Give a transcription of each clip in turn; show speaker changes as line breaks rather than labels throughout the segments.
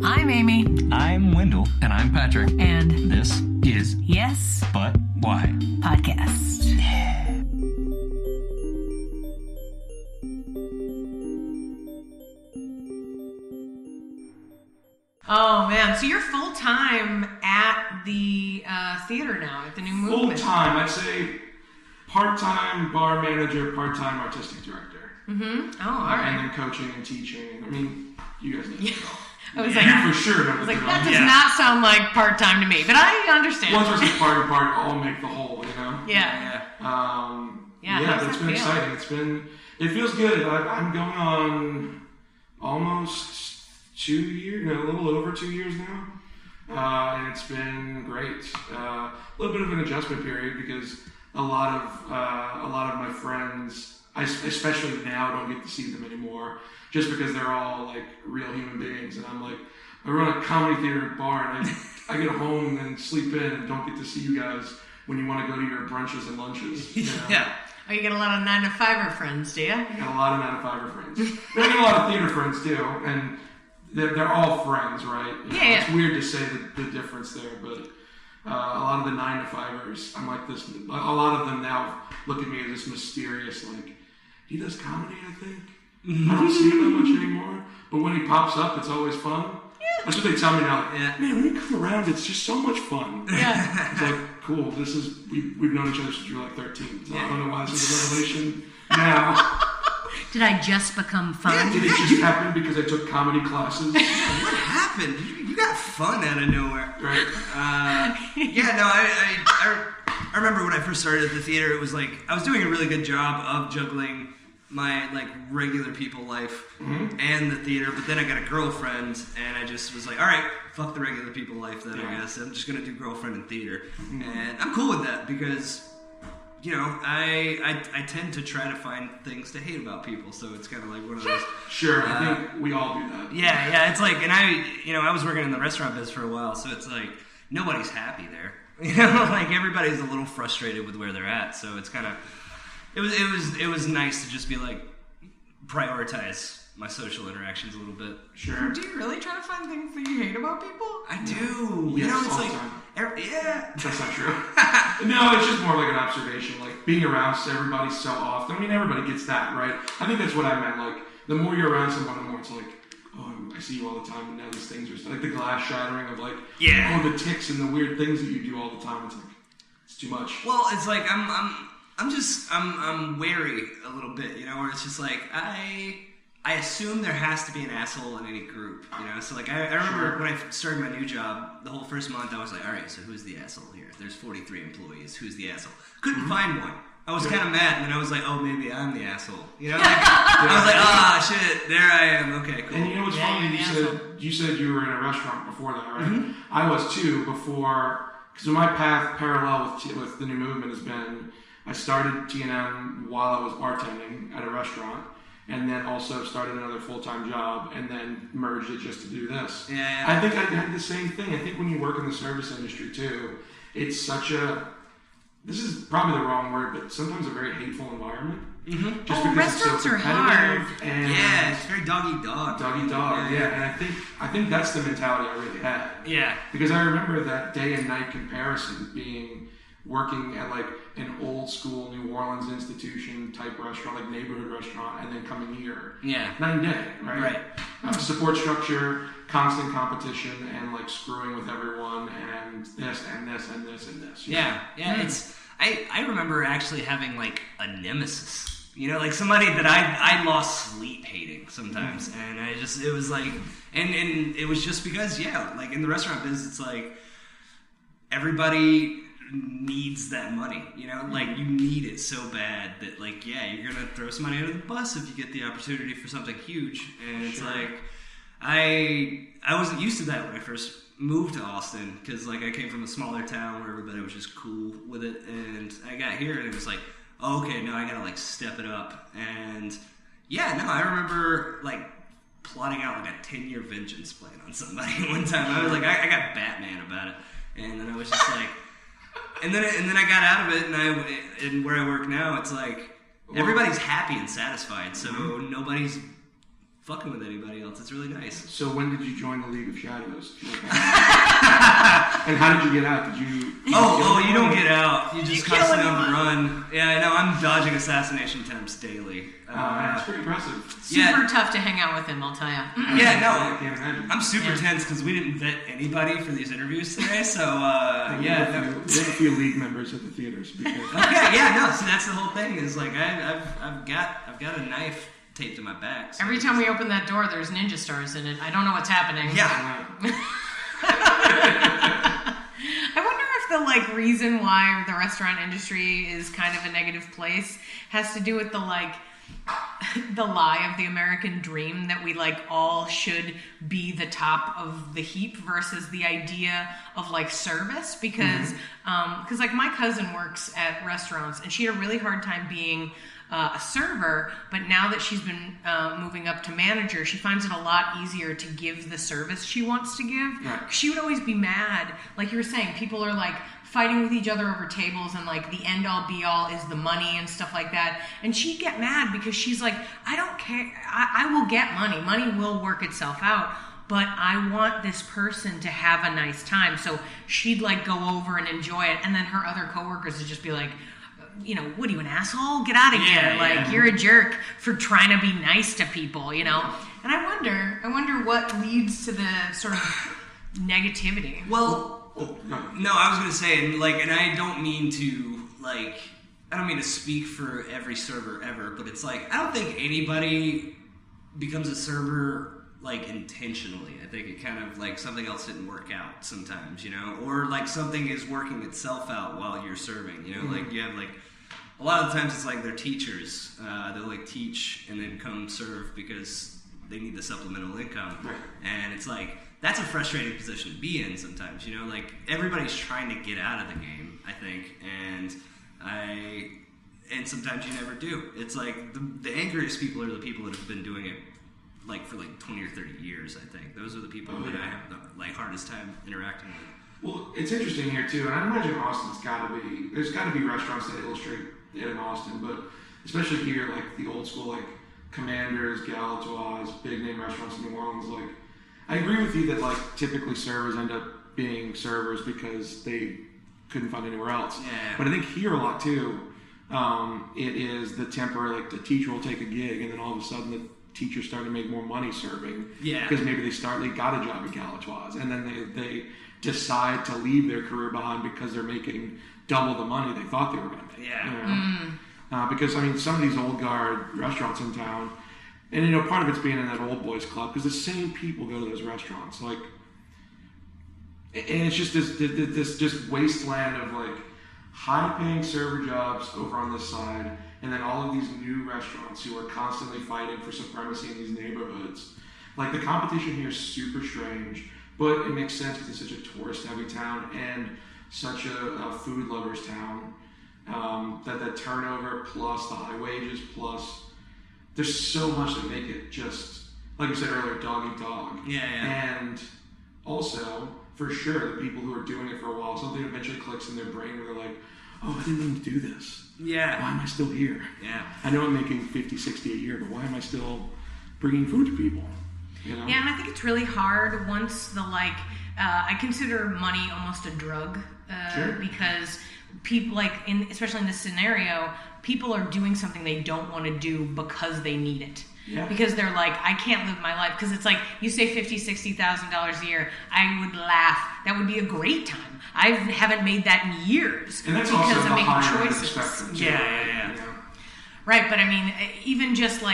I'm Amy.
I'm Wendell.
And I'm Patrick.
And
this is
Yes,
But Why?
Podcast. Oh man, so you're full-time at the theater now, at the New Movement.
Full-time, I'd say part-time bar manager, part-time artistic director.
Mm-hmm. Oh, all right.
And then coaching and teaching. I mean, you guys know the drill.
I was
You for sure know the drill.
that does not sound like part-time to me, but I understand.
Once we're part and part, all make the whole, you know?
Yeah.
But it's been exciting. It feels good. I'm going on almost 2 years, a little over 2 years now. And it's been great. A little bit of an adjustment period because a lot of my friends, I especially now, don't get to see them anymore, just because they're all like real human beings, and I'm like, I run a comedy theater and bar, and I get home and sleep in and don't get to see you guys when you want to go to your brunches and lunches. You know?
Yeah. Oh, you get a lot of 9-to-5er friends, do you?
I got a lot of 9-to-5er friends. I get a lot of theater friends too, and they're all friends, right?
Yeah.
It's weird to say the difference there, but a lot of the 9-to-5ers, I'm like this. A lot of them now look at me as this mysterious, like, he does comedy, I think. I don't see him that much anymore, but when he pops up, it's always fun. Yeah. That's what they tell me now. Like, man, when you come around, it's just so much fun.
Yeah.
It's like, cool. We've known each other since we were like 13. So I don't know why this is a revelation now.
Did I just become fun?
Yeah, did it just happen because I took comedy classes?
What happened? You got fun out of nowhere.
Right.
I remember when I first started at the theater, it was like, I was doing a really good job of juggling my like regular people life and the theater, but then I got a girlfriend and I just was like, all right, fuck the regular people life then, I guess. I'm just going to do girlfriend and theater. And I'm cool with that because, you know, I tend to try to find things to hate about people, so it's kind of like one of those.
Sure, I think we all do that.
Yeah, it's like, and I was working in the restaurant biz for a while, so it's like, nobody's happy there. You know, like everybody's a little frustrated with where they're at, so it's kind of, it was nice to just be like, prioritize my social interactions a little bit.
Sure.
Do you really try to find things that you hate about people?
I do.
Yes,
you know, it's
all
like,
the time.
Yeah.
That's not true. No, it's just more like an observation. Like, being around everybody so often. I mean, everybody gets that, right? I think that's what I meant. Like, the more you're around someone, the more it's like, oh, I see you all the time, and now these things are like the glass shattering of like, oh, the tics and the weird things that you do all the time. It's like, it's too much.
Well, it's like I'm wary a little bit, you know, where it's just like I assume there has to be an asshole in any group, you know. So like I remember when I started my new job, the whole first month I was like, all right, so who's the asshole here? There's 43 employees. Who's the asshole? Couldn't find one. I was kind of mad, and then I was like, oh, maybe I'm the asshole. You know, like, I was like, shit, there I am. Okay, cool.
And you know what's funny? You said you were in a restaurant before that, right? Mm-hmm. I was too before, because my path parallel with the New Movement has been, I started T&M while I was bartending at a restaurant, and then also started another full-time job, and then merged it just to do this.
Yeah.
I think I had the same thing. I think when you work in the service industry too, it's such a, this is probably the wrong word, but sometimes a very hateful environment. Mm-hmm. Just because
restaurants
it's so
are hard.
And
it's very doggy-dog.
Doggy-dog, yeah. And I think that's the mentality I really had.
Yeah.
Because I remember that day and night comparison being working at like an old school New Orleans institution type restaurant, like neighborhood restaurant, and then coming here.
Yeah.
Night and day, right? Support structure, constant competition, and like screwing with everyone, and this and this and this and this.
Yeah. It's I remember actually having like a nemesis. You know, like somebody that I lost sleep hating sometimes, and it was like, and it was just because, like in the restaurant business, it's like everybody needs that money, you know, like you need it so bad that like, you're gonna throw somebody under the bus if you get the opportunity for something huge, and it's like, I wasn't used to that when I first moved to Austin, because like I came from a smaller town where everybody was just cool with it, and I got here and it was like, oh, okay, no, I gotta like step it up. And I remember like plotting out like a 10-year vengeance plan on somebody one time. I was like, I got Batman about it, and then I was just like, and then I got out of it, and where I work now, it's like everybody's happy and satisfied, so nobody's fucking with anybody else. It's really nice.
So when did you join the League of Shadows? And how did you get out? Did you?
You don't get out. You just constantly on the run. Yeah, I know. I'm dodging assassination attempts daily.
That's pretty impressive.
Super tough to hang out with him, I'll tell you.
Yeah, no.
I can't imagine.
I'm super tense because we didn't vet anybody for these interviews today. So
we have a few League members at the theaters.
Okay, yeah, no. So that's the whole thing. Is like I've got a knife taped to my back. So
every time we open that door, there's ninja stars in it. I don't know what's happening.
Yeah.
I wonder if the reason why the restaurant industry is kind of a negative place has to do with the lie of the American dream that we all should be the top of the heap versus the idea of service because my cousin works at restaurants and she had a really hard time being a server, but now that she's been moving up to manager, she finds it a lot easier to give the service she wants to give.
Right.
She would always be mad, like you were saying, people are fighting with each other over tables and the end all be all is the money and stuff like that, and she'd get mad because she's like, I don't care, I will get money will work itself out, but I want this person to have a nice time. So she'd go over and enjoy it, and then her other coworkers would just be like, what are you, an asshole? Get out of here. You're a jerk for trying to be nice to people, And I wonder what leads to the sort of negativity.
Well, no, I was going to say, and I don't mean to, I don't mean to speak for every server ever, but it's I don't think anybody becomes a server, intentionally. I think it kind of, something else didn't work out sometimes, or, something is working itself out while you're serving, you have, a lot of the times it's they're teachers. They'll, teach and then come serve because they need the supplemental income.
Right.
And it's that's a frustrating position to be in sometimes, everybody's trying to get out of the game, I think, and sometimes you never do. It's the angriest people are the people that have been doing it for 20 or 30 years, I think. Those are the people that I have the hardest time interacting with.
Well, it's interesting here too, and I imagine Austin's there's got to be restaurants that illustrate it in Austin, but especially here, the old school, Commanders, Galatoire's, big name restaurants in New Orleans, I agree with you that typically servers end up being servers because they couldn't find anywhere else.
Yeah.
But I think here a lot too, it is the temporary, the teacher will take a gig and then all of a sudden the teacher's starting to make more money serving.
Yeah.
Because maybe they got a job at Galatoire's and then they decide to leave their career behind because they're making double the money they thought they were going to make.
Yeah.
Because some of these old guard restaurants in town, and part of it's being in that old boys club because the same people go to those restaurants, and it's just this just wasteland of high-paying server jobs over on this side, and then all of these new restaurants who are constantly fighting for supremacy in these neighborhoods. The competition here is super strange, but it makes sense because it's such a tourist-heavy town and such a food lovers town. That turnover plus the high wages plus there's so much that make it just, like you said earlier, dog eat dog.
Yeah.
And also, for sure, the people who are doing it for a while, something eventually clicks in their brain where they're like, oh, I didn't mean to do this.
Yeah.
Why am I still here?
Yeah.
I know I'm making 50, 60 a year, but why am I still bringing food to people?
Yeah, and I think it's really hard once I consider money almost a drug
Sure.
because people especially in this scenario, people are doing something they don't want to do because they need it.
Yeah.
Because they're I can't live my life. Because it's you say $50,000-$60,000 a year, I would laugh. That would be a great time. I haven't made that in years.
And that's
because
also
I'm
the
making
higher end of the
choices.
spectrum, too,
Yeah.
Right, but I mean, even just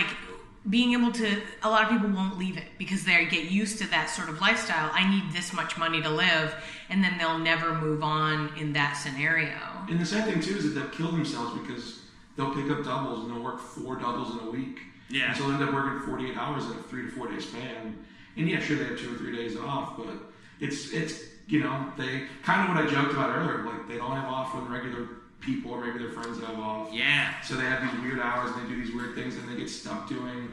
being able to, a lot of people won't leave it because they get used to that sort of lifestyle. I need this much money to live, and then they'll never move on in that scenario.
And the sad thing too is that they'll kill themselves because they'll pick up doubles and they'll work 4 doubles in a week.
Yeah.
And so they'll end up working 48 hours in a 3 to 4 day span. And yeah, sure they have 2 or 3 days off, but it's they kind of what I joked about earlier, they don't have off when regular people or maybe their friends have off.
Yeah.
So they have these weird hours and they do these weird things and they get stuck doing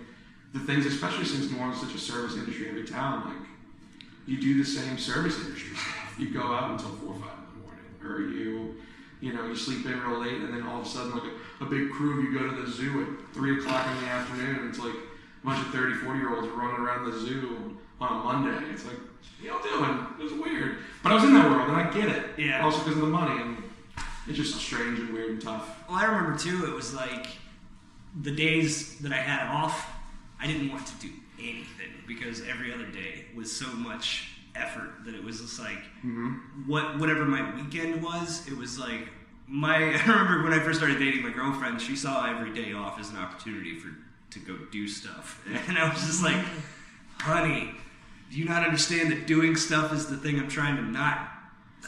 the things, especially since New Orleans is such a service industry every town, you do the same service industry stuff. You go out until 4 or 5 in the morning, or you sleep in real late, and then all of a sudden, a big crew, you go to the zoo at 3 o'clock in the afternoon, and it's bunch of 30, 40-year-olds running around the zoo on a Monday. It's like, what y'all doing? It was weird. But I was in that world, and I get it.
Yeah.
Also because of the money, and it's just strange and weird and tough.
Well, I remember, too, it was like the days that I had off, I didn't want to do anything because every other day was so much effort that it was just like whatever my weekend was, it was like I remember when I first started dating my girlfriend, she saw every day off as an opportunity to go do stuff. And I was just like, honey, do you not understand that doing stuff is the thing I'm trying to not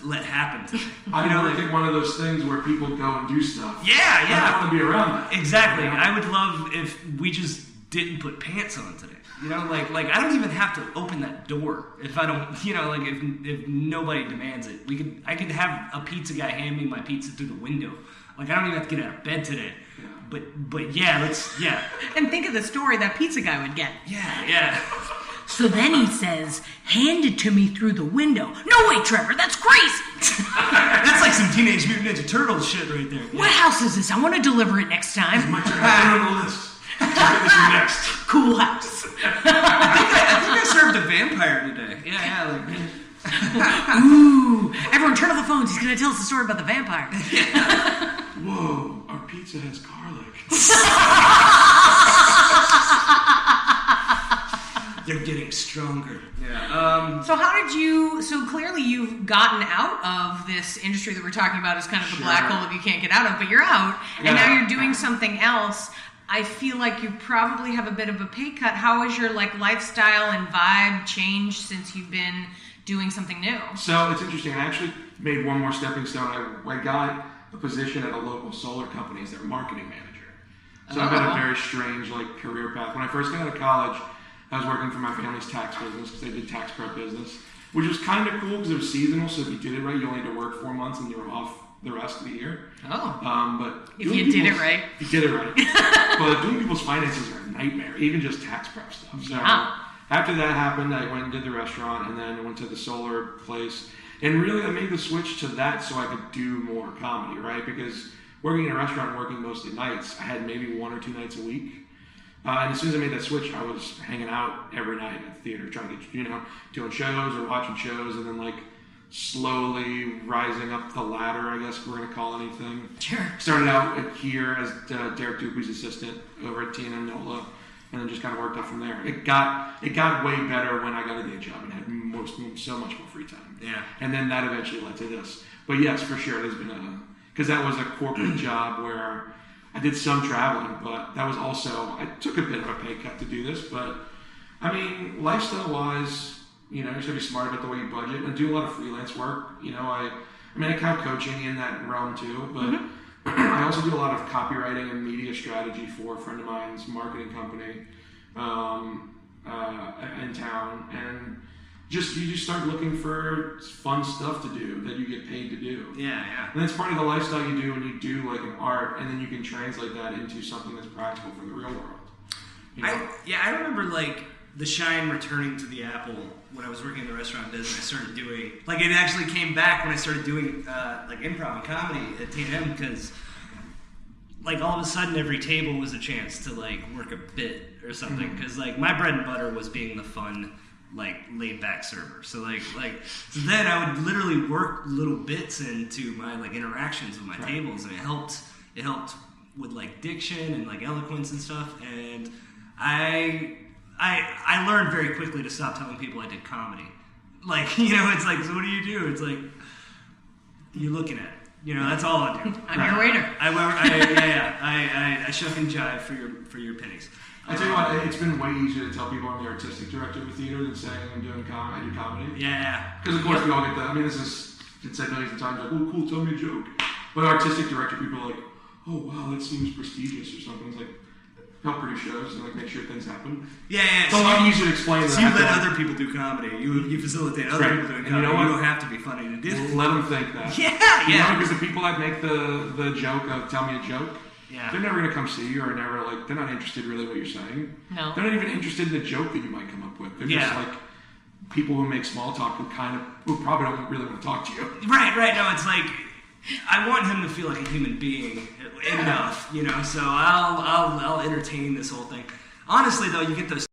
let happen to me?
I work at one of those things where people go and do stuff.
Yeah.
I don't want to be around that.
Exactly.
You know?
I would love if we just didn't put pants on today. You know, like I don't even have to open that door if I don't, you know, like if nobody demands it. I could have a pizza guy hand me my pizza through the window. Like I don't even have to get out of bed today. Yeah. But yeah.
And think of the story that pizza guy would get.
Yeah.
So then he says, hand it to me through the window. No way, Trevor, that's crazy.
That's like some Teenage Mutant Ninja Turtles shit right there.
What house is this? I want to deliver it next time.
My turn. I on the list. This is next.
Cool house.
I think I served a vampire today. Yeah.
Ooh. Everyone turn off the phones. He's going to tell us a story about the vampire.
Whoa, our pizza has garlic.
They're getting stronger. Yeah.
So clearly you've gotten out of this industry that we're talking about as kind of the black hole that you can't get out of, but you're out, and now you're doing something else. I feel like you probably have a bit of a pay cut. How has your lifestyle and vibe changed since you've been doing something new?
So it's interesting. I actually made one more stepping stone. I got a position at a local solar company as their marketing manager. So I've had a very strange career path. When I first got out of college, I was working for my family's tax business because they did tax prep business, which was kind of cool because it was seasonal. So if you did it right, you only had to work 4 months and you were off the rest of the year. But
if you did it right.
You did it right. But doing people's finances are a nightmare, even just tax prep stuff. So after that happened, I went and did the restaurant, and then I went to the solar place. And really, I made the switch to that so I could do more comedy, right? Because working in a restaurant and working mostly nights, I had maybe 1 or 2 nights a week. And as soon as I made that switch, I was hanging out every night at the theater, trying to get, doing shows or watching shows, and then slowly rising up the ladder, I guess if we're going to call anything.
Sure. Started
out here as Derek Dupuis' assistant over at TNM NOLA, and then just kind of worked up from there. It got way better when I got a day job and had so much more free time.
Yeah.
And then that eventually led to this. But yes, for sure, there's been because that was a corporate job where I did some traveling, but that was also, I took a bit of a pay cut to do this, but I mean, lifestyle-wise, you just gotta be smart about the way you budget and do a lot of freelance work. I count coaching in that realm too, but I also do a lot of copywriting and media strategy for a friend of mine's marketing company in town, and you just start looking for fun stuff to do that you get paid to do.
Yeah.
And that's part of the lifestyle you do when you do an art, and then you can translate that into something that's practical for the real world.
I remember the shine returning to the Apple when I was working in the restaurant business. I started doing it actually came back when I started doing improv and comedy at T&M, because all of a sudden every table was a chance to work a bit or something, because my bread and butter was being the fun laid back server. So so then I would literally work little bits into my interactions with my tables, and it helped with diction and eloquence and stuff. And I learned very quickly to stop telling people I did comedy. It's so what do you do? It's you're looking at it. That's all I do.
I'm your waiter.
I shuck and jive for your pennies.
I tell you what, it's been way easier to tell people I'm the artistic director of a theater than saying I do comedy.
Yeah.
Because of course we all get that. I mean, it's said millions of times, oh cool, tell me a joke. But artistic director, people are oh wow, that seems prestigious or something. It's help produce shows and make sure things happen.
Yeah.
It's a lot easier to explain.
So you let other people do comedy. You facilitate other people doing comedy. You don't have to be funny to do it.
Let them think that.
Yeah.
Because the people that make the joke of tell me a joke, they're never going to come see you, or never they're not interested really in what you're saying.
No.
They're not even interested in the joke that you might come up with. They're just people who make small talk who probably don't really want to talk to you.
Right. No, it's I want him to feel like a human being enough, so I'll entertain this whole thing. Honestly, though, you get those